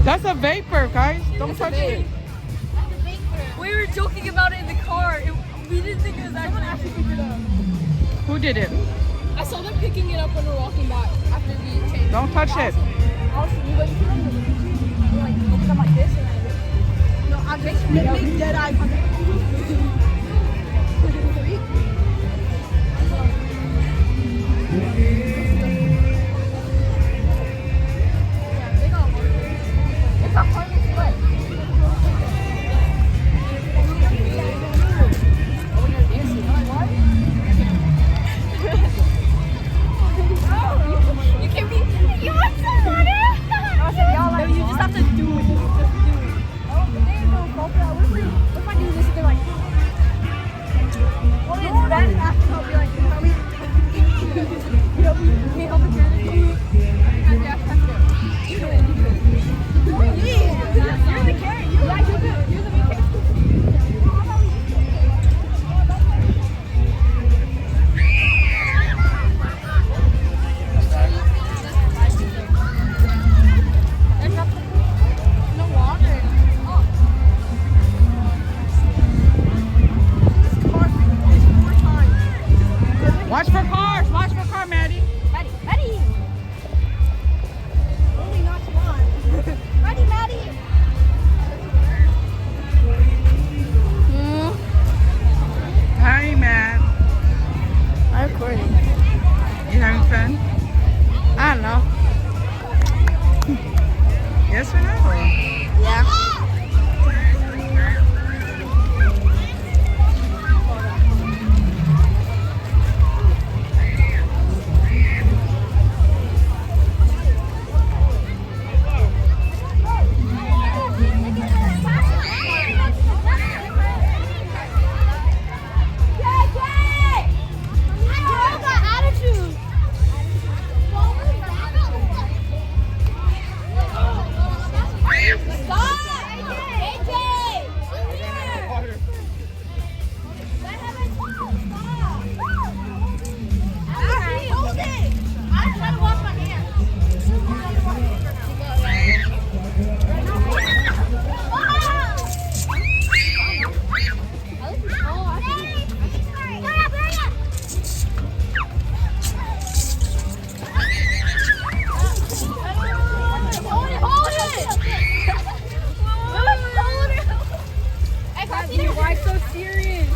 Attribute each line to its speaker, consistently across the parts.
Speaker 1: That's a vapor, guys. Don't touch it.
Speaker 2: We were joking about it in the car. We didn't think it was actually picked it up.
Speaker 1: Who did it?
Speaker 2: I saw them picking it up when we were walking by after we changed.
Speaker 1: Don't touch it.
Speaker 2: Like this and no, I make dead eye contact.
Speaker 1: Watch for cars. Watch for car, Maddie.
Speaker 2: Maddie. Only not one. Maddie.
Speaker 1: Hi, Matt.
Speaker 2: I'm recording.
Speaker 1: You having fun?
Speaker 2: I don't know.
Speaker 1: Yes or no?
Speaker 2: Yeah. Why so serious?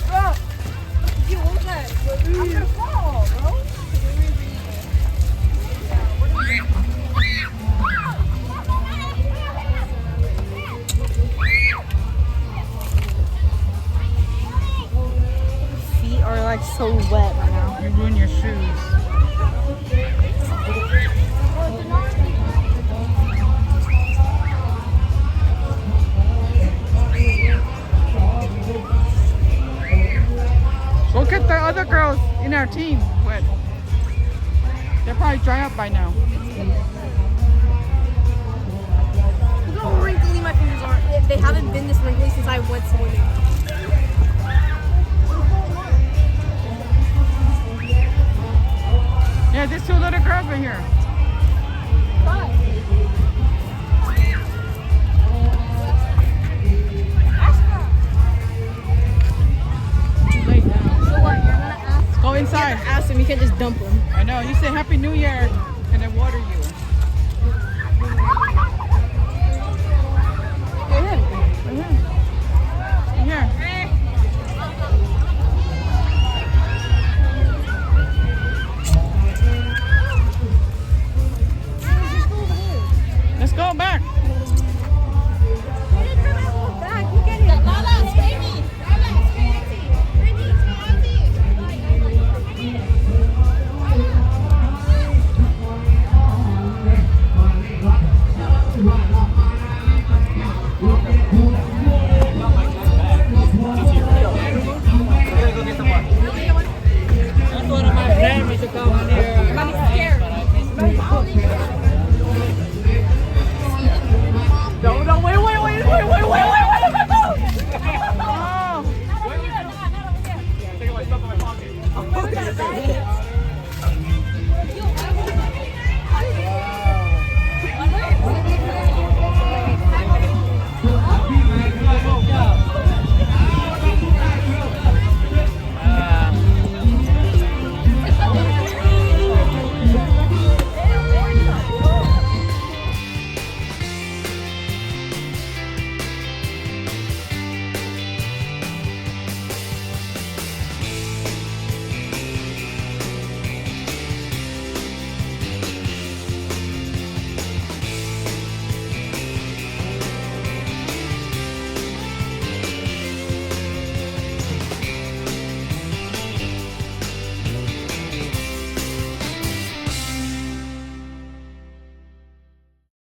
Speaker 2: Bro, you hold that. I'm gonna fall, bro. Feet are like so wet right now.
Speaker 1: You ruined your shoes. Go get the other girls in our team wet. They're probably dry up by now.
Speaker 2: Look how wrinkly my fingers are. They haven't been this wrinkly since I went swimming.
Speaker 1: Yeah, there's two little girls right here. Too late now.
Speaker 2: So what? You're gonna ask?
Speaker 1: Go inside.
Speaker 2: Ask them. You can't just dump them.
Speaker 1: I know. You say Happy New Year and I water you.